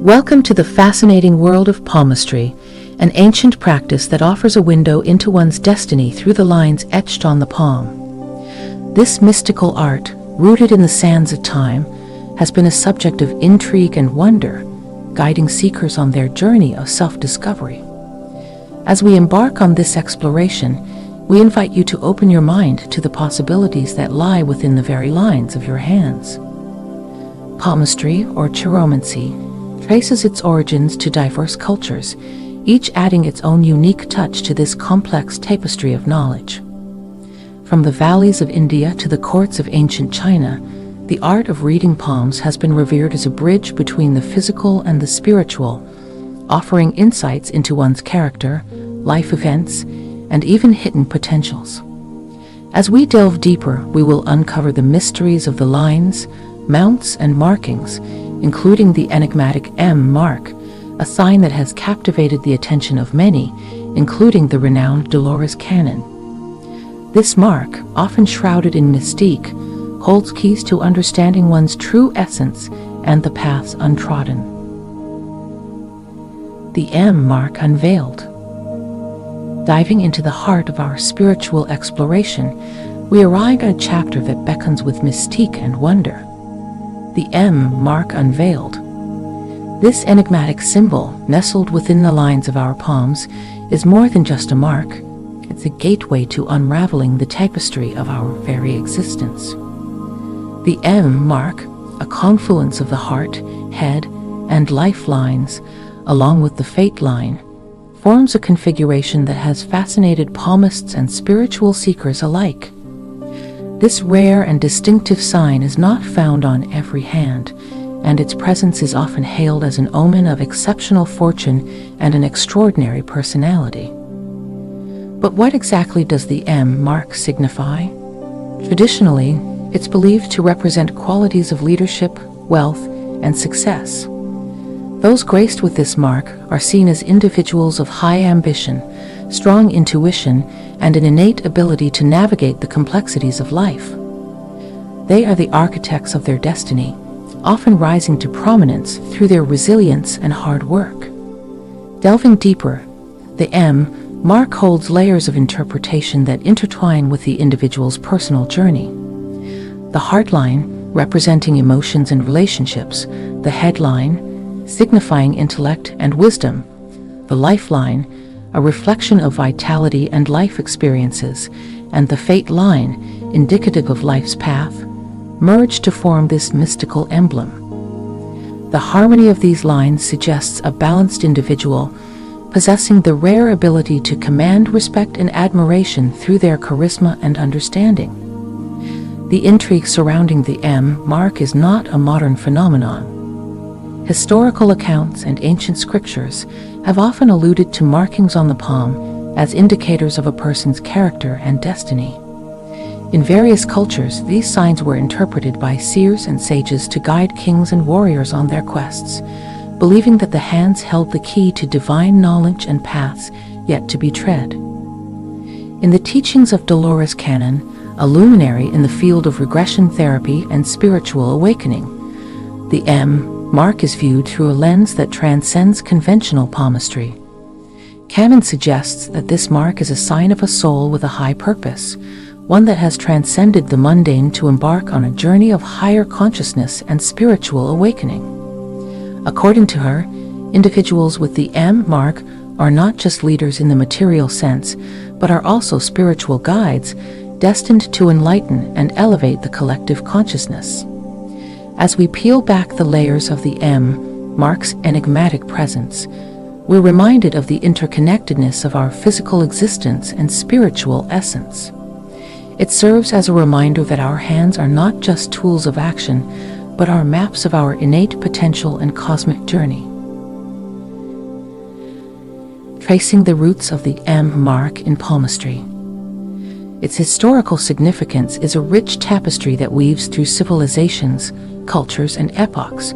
Welcome to the fascinating world of palmistry, an ancient practice that offers a window into one's destiny through the lines etched on the palm. This mystical art, rooted in the sands of time, has been a subject of intrigue and wonder, guiding seekers on their journey of self-discovery. As we embark on this exploration, we invite you to open your mind to the possibilities that lie within the very lines of your hands. Palmistry, or chiromancy, traces its origins to diverse cultures, each adding its own unique touch to this complex tapestry of knowledge. From the valleys of India to the courts of ancient China, the art of reading palms has been revered as a bridge between the physical and the spiritual, offering insights into one's character, life events, and even hidden potentials. As we delve deeper, we will uncover the mysteries of the lines, mounts, and markings, including the enigmatic M mark, a sign that has captivated the attention of many, including the renowned Dolores canon. This mark, often shrouded in mystique, holds keys to understanding one's true essence and the paths untrodden. The M mark unveiled. Diving into the heart of our spiritual exploration, we arrive at a chapter that beckons with mystique and wonder. The M mark unveiled. This enigmatic symbol, nestled within the lines of our palms, is more than just a mark. It's a gateway to unraveling the tapestry of our very existence. The M mark, a confluence of the heart, head, and life lines, along with the fate line, forms a configuration that has fascinated palmists and spiritual seekers alike. This rare and distinctive sign is not found on every hand, and its presence is often hailed as an omen of exceptional fortune and an extraordinary personality. But what exactly does the M mark signify? Traditionally, it's believed to represent qualities of leadership, wealth, and success. Those graced with this mark are seen as individuals of high ambition, strong intuition, and an innate ability to navigate the complexities of life. They are the architects of their destiny, often rising to prominence through their resilience and hard work. Delving deeper, the M mark holds layers of interpretation that intertwine with the individual's personal journey. The heart line, representing emotions and relationships, the head line, signifying intellect and wisdom, the lifeline, a reflection of vitality and life experiences, and the fate line, indicative of life's path, merge to form this mystical emblem. The harmony of these lines suggests a balanced individual, possessing the rare ability to command respect and admiration through their charisma and understanding. The intrigue surrounding the M mark is not a modern phenomenon. Historical accounts and ancient scriptures have often alluded to markings on the palm as indicators of a person's character and destiny. In various cultures, these signs were interpreted by seers and sages to guide kings and warriors on their quests, believing that the hands held the key to divine knowledge and paths yet to be tread. In the teachings of Dolores canon, a luminary in the field of regression therapy and spiritual awakening, the M mark is viewed through a lens that transcends conventional palmistry. Canon suggests that this mark is a sign of a soul with a high purpose, one that has transcended the mundane to embark on a journey of higher consciousness and spiritual awakening. According to her, individuals with the M mark are not just leaders in the material sense, but are also spiritual guides, destined to enlighten and elevate the collective consciousness. As we peel back the layers of the M mark's enigmatic presence, we're reminded of the interconnectedness of our physical existence and spiritual essence. It serves as a reminder that our hands are not just tools of action, but are maps of our innate potential and cosmic journey. Tracing the roots of the M mark in palmistry. Its historical significance is a rich tapestry that weaves through civilizations, cultures, and epochs,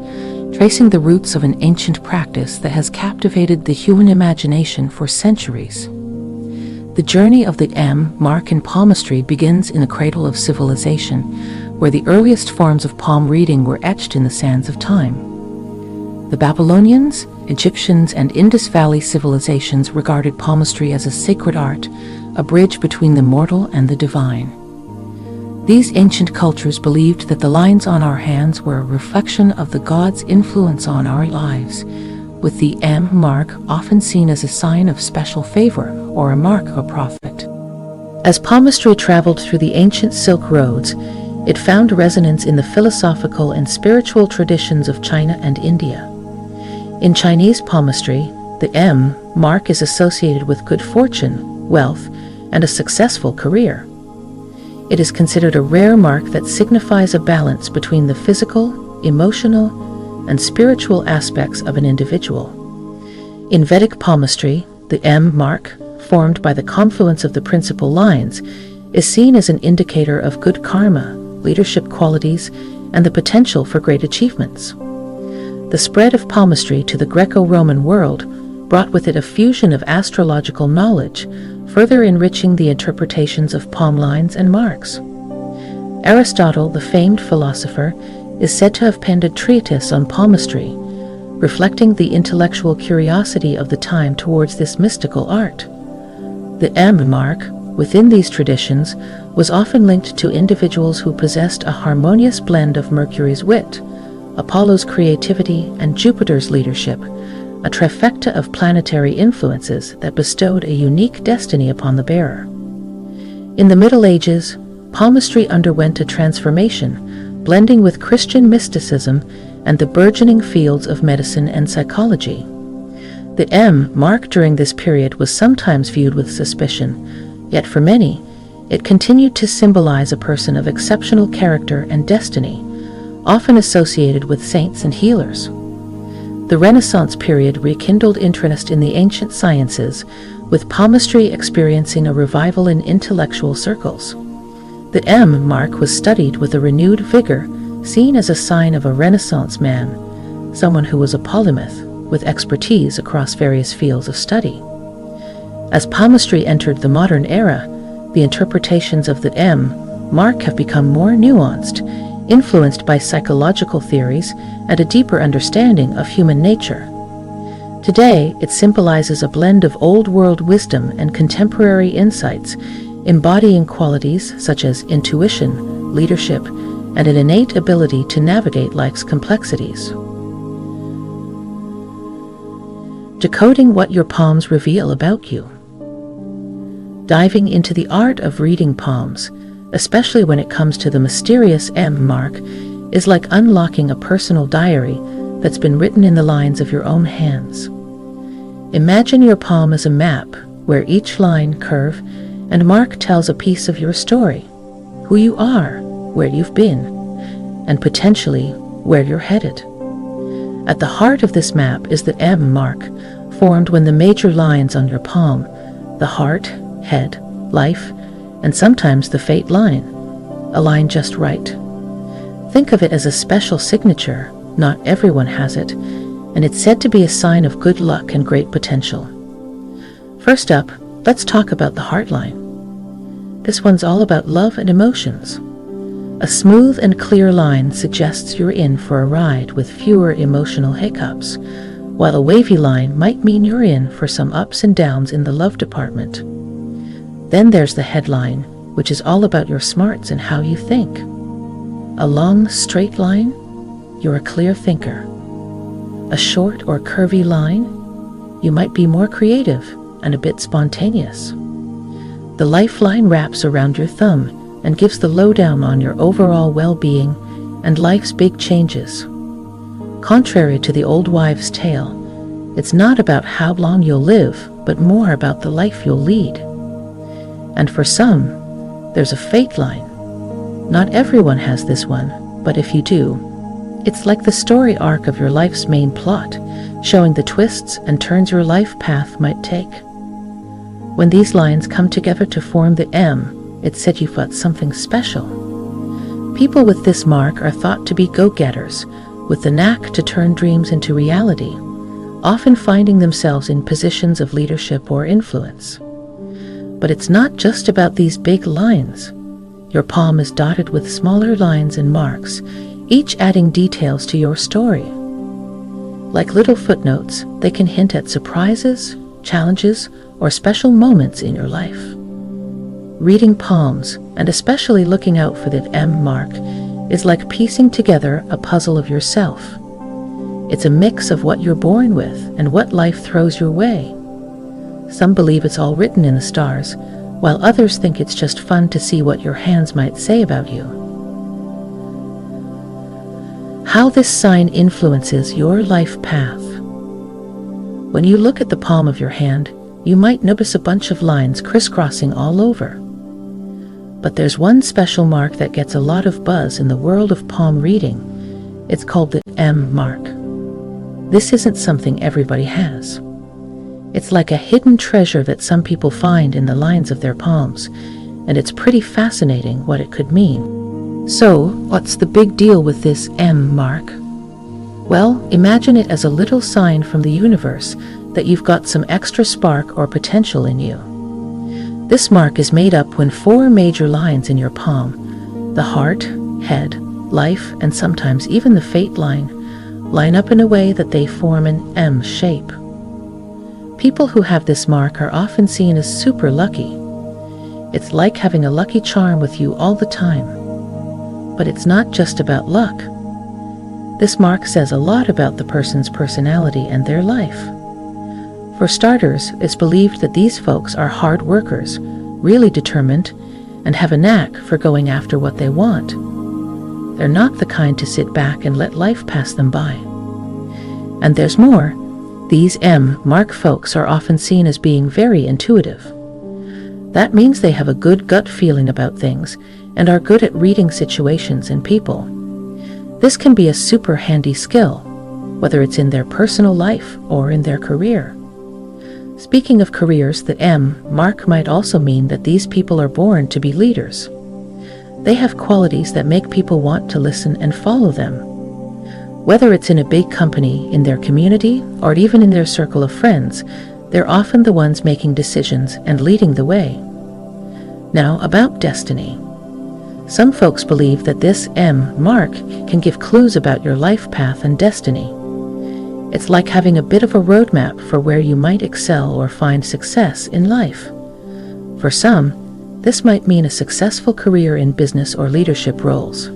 tracing the roots of an ancient practice that has captivated the human imagination for centuries. The journey of the M mark in palmistry begins in the cradle of civilization, where the earliest forms of palm reading were etched in the sands of time. The Babylonians, Egyptians, and Indus Valley civilizations regarded palmistry as a sacred art, a bridge between the mortal and the divine. These ancient cultures believed that the lines on our hands were a reflection of the gods' influence on our lives, with the M mark often seen as a sign of special favor or a mark of a prophet. As palmistry traveled through the ancient Silk Roads, it found resonance in the philosophical and spiritual traditions of China and India. In Chinese palmistry, the M mark is associated with good fortune, wealth, and a successful career. It is considered a rare mark that signifies a balance between the physical, emotional, and spiritual aspects of an individual. In Vedic palmistry, the M mark, formed by the confluence of the principal lines, is seen as an indicator of good karma, leadership qualities, and the potential for great achievements. The spread of palmistry to the Greco-Roman world brought with it a fusion of astrological knowledge, further enriching the interpretations of palm lines and marks. Aristotle, the famed philosopher, is said to have penned a treatise on palmistry, reflecting the intellectual curiosity of the time towards this mystical art. The M mark, within these traditions, was often linked to individuals who possessed a harmonious blend of Mercury's wit, Apollo's creativity, and Jupiter's leadership, a trifecta of planetary influences that bestowed a unique destiny upon the bearer. In the Middle Ages, palmistry underwent a transformation, blending with Christian mysticism and the burgeoning fields of medicine and psychology. The M mark during this period was sometimes viewed with suspicion, yet for many, it continued to symbolize a person of exceptional character and destiny, often associated with saints and healers. The Renaissance period rekindled interest in the ancient sciences, with palmistry experiencing a revival in intellectual circles. The M mark was studied with a renewed vigor, seen as a sign of a Renaissance man, someone who was a polymath, with expertise across various fields of study. As palmistry entered the modern era, the interpretations of the M mark have become more nuanced, influenced by psychological theories and a deeper understanding of human nature. Today, it symbolizes a blend of old-world wisdom and contemporary insights, embodying qualities such as intuition, leadership, and an innate ability to navigate life's complexities. Decoding what your palms reveal about you. Diving into the art of reading palms, especially when it comes to the mysterious M mark, is like unlocking a personal diary that's been written in the lines of your own hands. Imagine your palm as a map where each line, curve, and mark tells a piece of your story, who you are, where you've been, and potentially where you're headed. At the heart of this map is the M mark, formed when the major lines on your palm, the heart, head, life, and sometimes the fate line, align just right. Think of it as a special signature. Not everyone has it, and it's said to be a sign of good luck and great potential. First up, let's talk about the heart line. This one's all about love and emotions. A smooth and clear line suggests you're in for a ride with fewer emotional hiccups, while a wavy line might mean you're in for some ups and downs in the love department. Then there's the headline, which is all about your smarts and how you think. A long, straight line, you're a clear thinker. A short or curvy line, you might be more creative and a bit spontaneous. The lifeline wraps around your thumb and gives the lowdown on your overall well-being and life's big changes. Contrary to the old wives' tale, it's not about how long you'll live, but more about the life you'll lead. And for some, there's a fate line. Not everyone has this one, but if you do, it's like the story arc of your life's main plot, showing the twists and turns your life path might take. When these lines come together to form the M, it's said you've got something special. People with this mark are thought to be go-getters, with the knack to turn dreams into reality, often finding themselves in positions of leadership or influence. But it's not just about these big lines. Your palm is dotted with smaller lines and marks, each adding details to your story. Like little footnotes, they can hint at surprises, challenges, or special moments in your life. Reading palms, and especially looking out for the M mark, is like piecing together a puzzle of yourself. It's a mix of what you're born with and what life throws your way. Some believe it's all written in the stars, while others think it's just fun to see what your hands might say about you. How this sign influences your life path. When you look at the palm of your hand, you might notice a bunch of lines crisscrossing all over. But there's one special mark that gets a lot of buzz in the world of palm reading. It's called the M mark. This isn't something everybody has. It's like a hidden treasure that some people find in the lines of their palms, and it's pretty fascinating what it could mean. So, what's the big deal with this M mark? Well, imagine it as a little sign from the universe that you've got some extra spark or potential in you. This mark is made up when 4 major lines in your palm, the heart, head, life, and sometimes even the fate line up in a way that they form an M shape. People who have this mark are often seen as super lucky. It's like having a lucky charm with you all the time. But it's not just about luck. This mark says a lot about the person's personality and their life. For starters, it's believed that these folks are hard workers, really determined, and have a knack for going after what they want. They're not the kind to sit back and let life pass them by. And there's more. These M mark folks are often seen as being very intuitive. That means they have a good gut feeling about things and are good at reading situations and people. This can be a super handy skill, whether it's in their personal life or in their career. Speaking of careers, the M mark might also mean that these people are born to be leaders. They have qualities that make people want to listen and follow them. Whether it's in a big company, in their community, or even in their circle of friends, they're often the ones making decisions and leading the way. Now, about destiny. Some folks believe that this M mark can give clues about your life path and destiny. It's like having a bit of a roadmap for where you might excel or find success in life. For some, this might mean a successful career in business or leadership roles.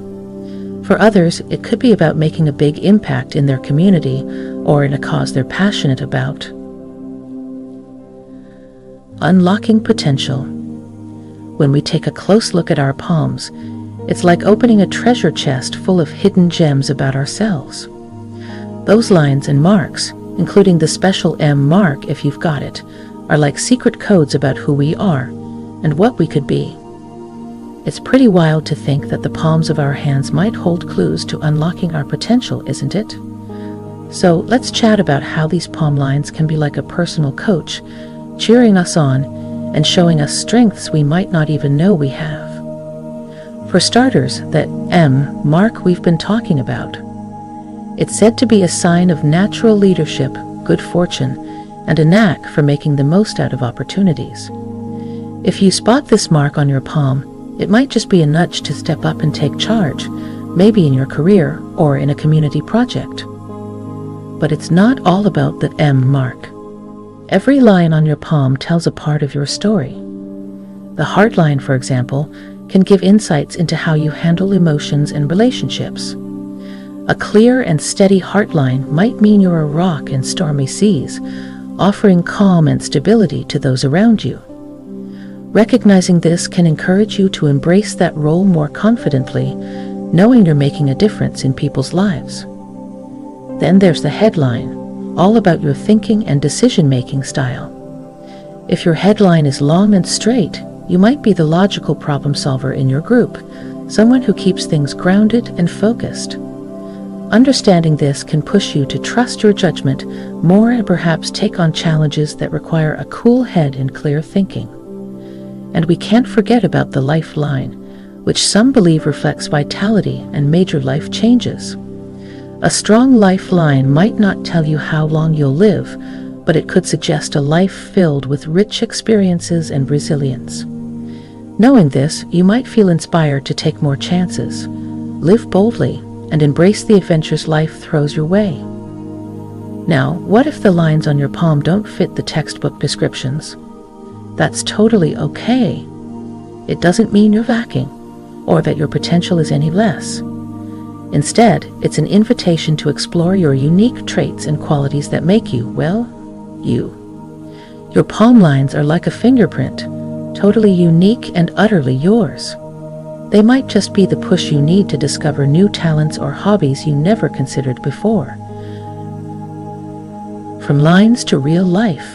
For others, it could be about making a big impact in their community or in a cause they're passionate about. Unlocking potential. When we take a close look at our palms, it's like opening a treasure chest full of hidden gems about ourselves. Those lines and marks, including the special M mark if you've got it, are like secret codes about who we are and what we could be. It's pretty wild to think that the palms of our hands might hold clues to unlocking our potential, isn't it? So let's chat about how these palm lines can be like a personal coach, cheering us on and showing us strengths we might not even know we have. For starters, that M mark we've been talking about. It's said to be a sign of natural leadership, good fortune, and a knack for making the most out of opportunities. If you spot this mark on your palm, it might just be a nudge to step up and take charge, maybe in your career or in a community project. But it's not all about the M mark. Every line on your palm tells a part of your story. The heart line, for example, can give insights into how you handle emotions and relationships. A clear and steady heart line might mean you're a rock in stormy seas, offering calm and stability to those around you. Recognizing this can encourage you to embrace that role more confidently, knowing you're making a difference in people's lives. Then there's the headline, all about your thinking and decision-making style. If your headline is long and straight, you might be the logical problem solver in your group, someone who keeps things grounded and focused. Understanding this can push you to trust your judgment more and perhaps take on challenges that require a cool head and clear thinking. And we can't forget about the lifeline, which some believe reflects vitality and major life changes. A strong lifeline might not tell you how long you'll live, but it could suggest a life filled with rich experiences and resilience. Knowing this, you might feel inspired to take more chances, live boldly, and embrace the adventures life throws your way. Now, what if the lines on your palm don't fit the textbook descriptions? That's totally okay. It doesn't mean you're lacking, or that your potential is any less. Instead, it's an invitation to explore your unique traits and qualities that make you, well, you. Your palm lines are like a fingerprint, totally unique and utterly yours. They might just be the push you need to discover new talents or hobbies you never considered before. From lines to real life.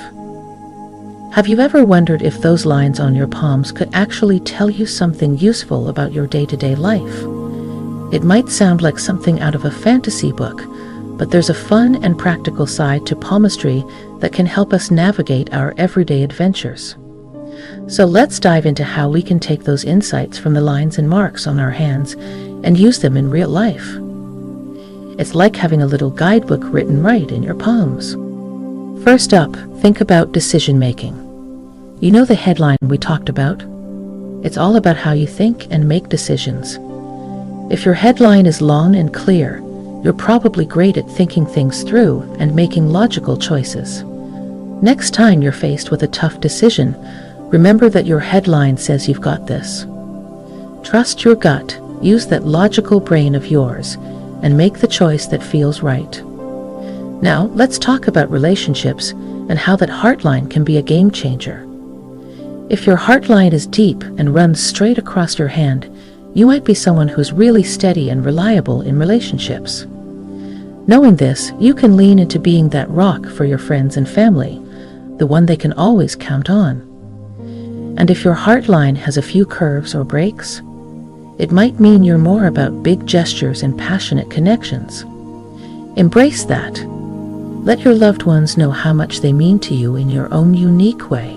Have you ever wondered if those lines on your palms could actually tell you something useful about your day-to-day life? It might sound like something out of a fantasy book, but there's a fun and practical side to palmistry that can help us navigate our everyday adventures. So let's dive into how we can take those insights from the lines and marks on our hands and use them in real life. It's like having a little guidebook written right in your palms. First up, think about decision-making. You know the headline we talked about? It's all about how you think and make decisions. If your headline is long and clear, you're probably great at thinking things through and making logical choices. Next time you're faced with a tough decision, remember that your headline says you've got this. Trust your gut, use that logical brain of yours, and make the choice that feels right. Now, let's talk about relationships and how that heart line can be a game changer. If your heart line is deep and runs straight across your hand, you might be someone who's really steady and reliable in relationships. Knowing this, you can lean into being that rock for your friends and family, the one they can always count on. And if your heart line has a few curves or breaks, it might mean you're more about big gestures and passionate connections. Embrace that. Let your loved ones know how much they mean to you in your own unique way.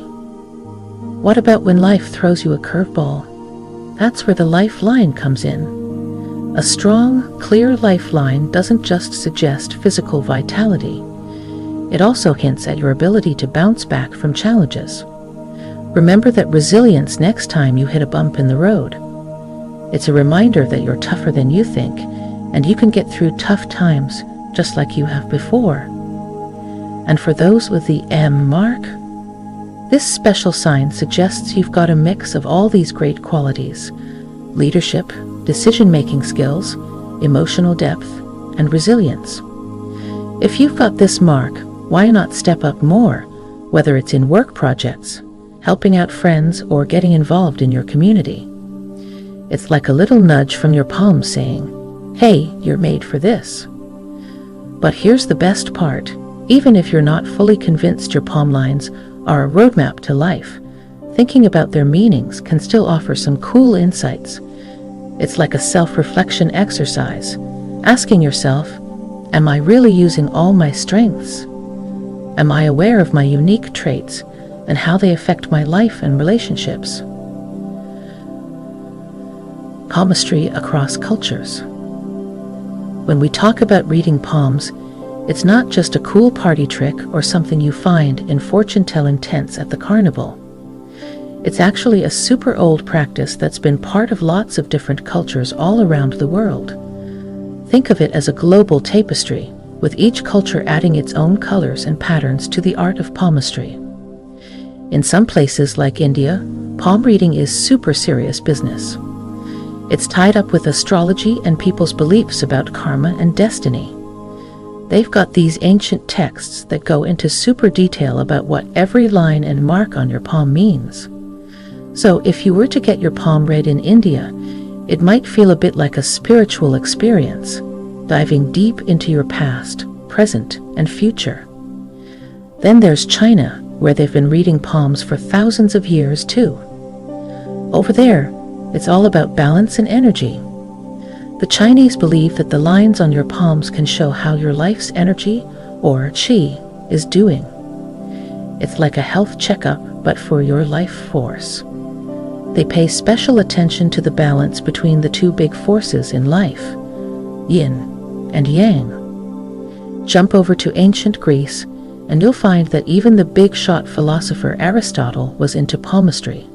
What about when life throws you a curveball? That's where the lifeline comes in. A strong, clear lifeline doesn't just suggest physical vitality. It also hints at your ability to bounce back from challenges. Remember that resilience next time you hit a bump in the road. It's a reminder that you're tougher than you think, and you can get through tough times just like you have before. And for those with the M mark, this special sign suggests you've got a mix of all these great qualities: leadership, decision-making skills, emotional depth, and resilience. If you've got this mark, why not step up more, whether it's in work projects, helping out friends, or getting involved in your community? It's like a little nudge from your palms saying, "Hey, you're made for this." But here's the best part. Even if you're not fully convinced your palm lines are a roadmap to life, thinking about their meanings can still offer some cool insights. It's like a self-reflection exercise, asking yourself, am I really using all my strengths? Am I aware of my unique traits and how they affect my life and relationships? Palmistry across cultures. When we talk about reading palms, it's not just a cool party trick or something you find in fortune-telling tents at the carnival. It's actually a super old practice that's been part of lots of different cultures all around the world. Think of it as a global tapestry, with each culture adding its own colors and patterns to the art of palmistry. In some places like India, palm reading is super serious business. It's tied up with astrology and people's beliefs about karma and destiny. They've got these ancient texts that go into super detail about what every line and mark on your palm means. So if you were to get your palm read in India, it might feel a bit like a spiritual experience, diving deep into your past, present, and future. Then there's China, where they've been reading palms for thousands of years too. Over there, it's all about balance and energy. The Chinese believe that the lines on your palms can show how your life's energy, or qi, is doing. It's like a health checkup, but for your life force. They pay special attention to the balance between the two big forces in life, yin and yang. Jump over to ancient Greece, and you'll find that even the big-shot philosopher Aristotle was into palmistry.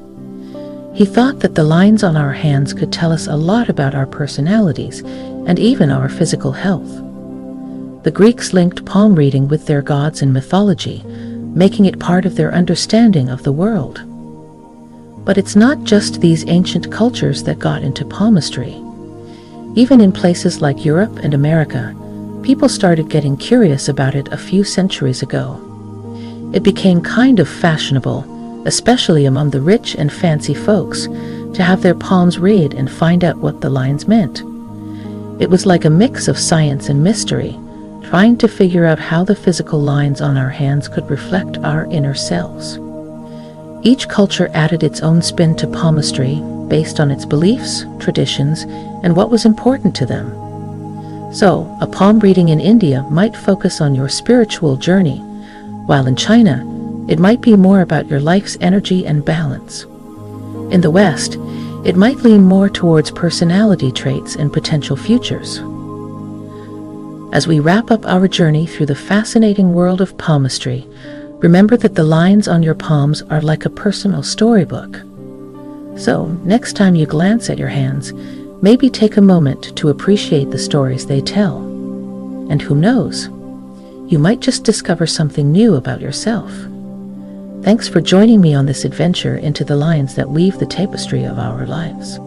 He thought that the lines on our hands could tell us a lot about our personalities and even our physical health. The Greeks linked palm reading with their gods and mythology, making it part of their understanding of the world. But it's not just these ancient cultures that got into palmistry. Even in places like Europe and America, people started getting curious about it a few centuries ago. It became kind of fashionable, especially among the rich and fancy folks, to have their palms read and find out what the lines meant. It was like a mix of science and mystery, trying to figure out how the physical lines on our hands could reflect our inner selves. Each culture added its own spin to palmistry based on its beliefs, traditions, and what was important to them. So, a palm reading in India might focus on your spiritual journey, while in China, it might be more about your life's energy and balance. In the West, it might lean more towards personality traits and potential futures. As we wrap up our journey through the fascinating world of palmistry, remember that the lines on your palms are like a personal storybook. So, next time you glance at your hands, maybe take a moment to appreciate the stories they tell. And who knows, you might just discover something new about yourself. Thanks for joining me on this adventure into the lines that weave the tapestry of our lives.